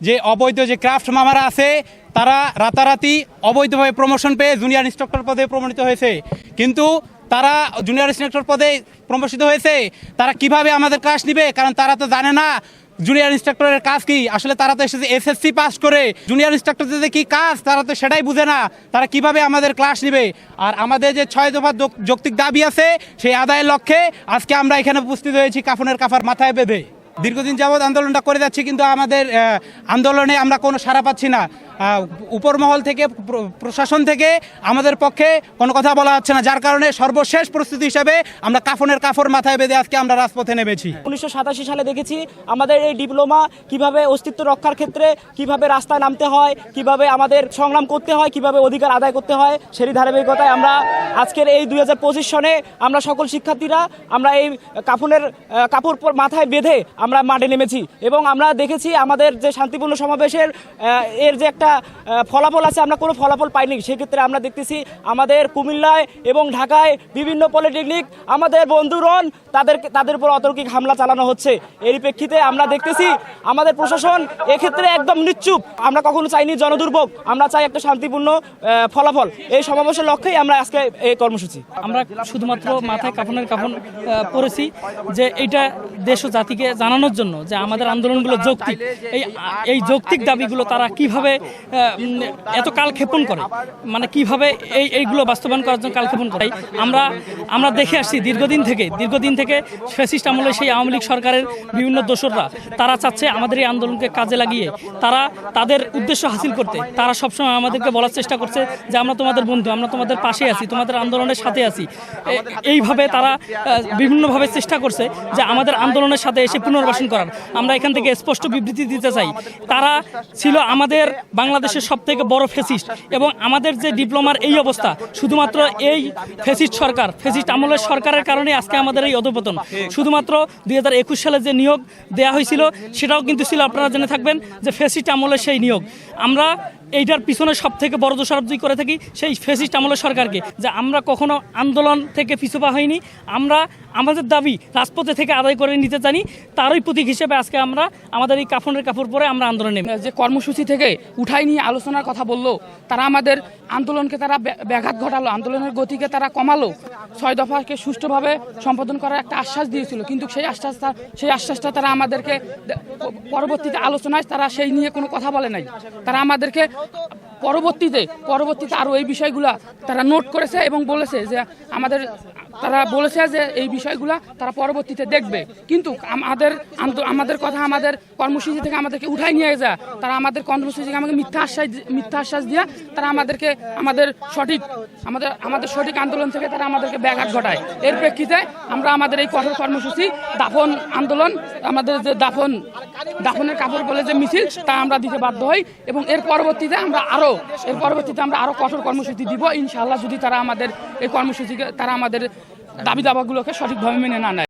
যে অবৈধ যে ক্রাফট মামারা আছে তারা রাতারাতি অবৈধভাবে প্রমোশন পেয়ে জুনিয়র ইন্সট্রাক্টর পদে প্রমোটিত হয়েছে। কিন্তু তারা জুনিয়র ইন্সট্রাক্টর পদে প্রমোশিত হয়েছে, তারা কিভাবে আমাদের ক্লাস নিবে? কারণ তারা তো জানে না জুনিয়র ইন্সট্রাক্টরের কাজ কি। আসলে তারা তো এসেছে এসএসসি পাস করে, জুনিয়র ইন্সট্রাক্টরদের যে কী কাজ তারা তো সেটাই বুঝে না। তারা কিভাবে আমাদের ক্লাস নেবে? আর আমাদের যে 6 দফা যৌক্তিক দাবি আছে সেই আদায়ের লক্ষ্যে আজকে আমরা এখানে উপস্থিত হয়েছি কাফনের কাফার মাথায় বেঁধে। দীর্ঘদিন যাবৎ আন্দোলনটা করে যাচ্ছি, কিন্তু আমাদের আন্দোলনে আমরা কোনো সাড়া পাচ্ছি না। উপরমহল থেকে, প্রশাসন থেকে আমাদের পক্ষে কোনো কথা বলা হচ্ছে না, যার কারণে সর্বশেষ পরিস্থিতি হিসাবে আমরা কাফনের কাফর মাথায় বেঁধে আজকে আমরা রাজপথে নেমেছি। 1987 সালে দেখেছি আমাদের এই ডিপ্লোমা কিভাবে অস্তিত্ব রক্ষার ক্ষেত্রে কিভাবে রাস্তায় নামতে হয়, কিভাবে আমাদের সংগ্রাম করতে হয়, কিভাবে অধিকার আদায় করতে হয়, সেই ধারাবাহিকতায় আমরা আজকের এই 2025 সনে আমরা সকল শিক্ষার্থীরা আমরা এই কাফনের কাপড় মাথায় বেঁধে আমরা মাঠে নেমেছি। এবং আমরা দেখেছি আমাদের যে শান্তিপূর্ণ সমাবেশের এর যে একটা ফলাফল আছে, আমরা কোনো ফলাফল পাইনি। সেক্ষেত্রে আমরা দেখতেছি আমাদের কুমিল্লায় এবং ঢাকায় বিভিন্ন পলিটেকনিক আমাদের বন্ধুরন তাদের উপর অতর্কিক হামলা চালানো হচ্ছে। এর প্রেক্ষিতে আমরা দেখতেছি আমাদের প্রশাসন এক্ষেত্রে একদম নিশ্চুপ। আমরা কখনো চাইনি জনদুর্ভোগ, আমরা চাই একটা শান্তিপূর্ণ ফলাফল। এই সমাবেশের লক্ষ্যেই আমরা আজকে এই কর্মসূচি। আমরা শুধুমাত্র মাথায় কাফনের কাফন পরেছি যে এইটা দেশ ও জাতিকে জানানোর জন্য যে আমাদের আন্দোলনগুলো যৌক্তিক। এই যৌক্তিক দাবিগুলো তারা কিভাবে এত কালক্ষেপণ করে, মানে কিভাবে এইগুলো বাস্তবায়ন করার জন্য কালক্ষেপণ করে। আমরা দেখে আসছি দীর্ঘদিন থেকে ফ্যাসিস্ট আমলে সেই আওয়ামী লীগ সরকারের বিভিন্ন দোসররা তারা চাচ্ছে আমাদের এই আন্দোলনকে কাজে লাগিয়ে তারা তাদের উদ্দেশ্য হাসিল করতে তারা সবসময় আমাদেরকে বলার চেষ্টা করছে যে আমরা তোমাদের বন্ধু, আমরা তোমাদের পাশে আছি, তোমাদের আন্দোলনের সাথে আছি। এইভাবে তারা বিভিন্নভাবে চেষ্টা করছে যে আমাদের আন্দোলনের সাথে এসে পুনর্বাসন করার। আমরা এখান থেকে স্পষ্ট বিবৃতি দিতে চাই, তারা ছিল আমাদের বাংলাদেশের সবথেকে বড় ফ্যাসিস্ট। এবং আমাদের যে ডিপ্লোমার এই অবস্থা শুধুমাত্র এই ফ্যাসিস্ট আমলের সরকারের কারণে আজকে আমাদের এই অধঃপতন। শুধুমাত্র 2021 সালে যে নিয়োগ দেয়া হয়েছিল সেটাও কিন্তু ছিল, আপনারা জেনে থাকবেন, যে ফ্যাসিস্ট আমলের সেই নিয়োগ। আমরা এইটার পিছনে সবথেকে বড় দোষারোপ করে থাকি সেই ফ্যাসিস্ট আমলের সরকারকে, যে আমরা কখনো আন্দোলন থেকে পিছুপা হইনি। আমরা আমাদের দাবি রাজপথে থেকে আদায় করে নিতে জানি, তারই প্রতীক হিসেবে আজকে আমরা আমাদের এই কাফনের কাপড় পরে আমরা আন্দোলনে নেমে। যে কর্মসূচি থেকে উঠাই নিয়ে আলোচনার কথা বললো, তারা আমাদের আন্দোলনকে তারা ব্যাঘাত ঘটালো, আন্দোলনের গতিকে তারা কমালো, 6 দফাকে সুষ্ঠুভাবে সম্পাদন করার একটা আশ্বাস দিয়েছিল। কিন্তু সেই আশ্বাসটা তারা আমাদেরকে পরবর্তীতে আলোচনায় তারা সেই নিয়ে কোনো কথা বলে নাই। তারা আমাদেরকে পরবর্তীতে আরও এই বিষয়গুলা তারা নোট করেছে এবং বলেছে যে তারা বলেছে যে এই বিষয়গুলা তারা পরবর্তীতে দেখবে। কিন্তু আমাদের কথা, আমাদের কর্মসূচি থেকে আমাদেরকে উঠাই নিয়ে যায়। তারা আমাদের কর্মসূচি থেকে আমাকে মিথ্যা আশ্বাস দিয়ে তারা আমাদেরকে আমাদের সঠিক আন্দোলন থেকে তারা আমাদেরকে ব্যাঘাত ঘটায়। এর প্রেক্ষিতে আমরা আমাদের এই কঠোর কর্মসূচি দাফন আন্দোলন, আমাদের যে দাফনের কাপড় বলে যে মিছিল, তা আমরা দিতে বাধ্য হই। এবং এর পরবর্তীতে আমরা আরো কঠোর কর্মসূচি দিব ইনশাআল্লাহ, যদি তারা আমাদের এই কর্মসূচিকে, তারা আমাদের দাবি দাবাগুলোকে সঠিকভাবে মেনে না নেয়।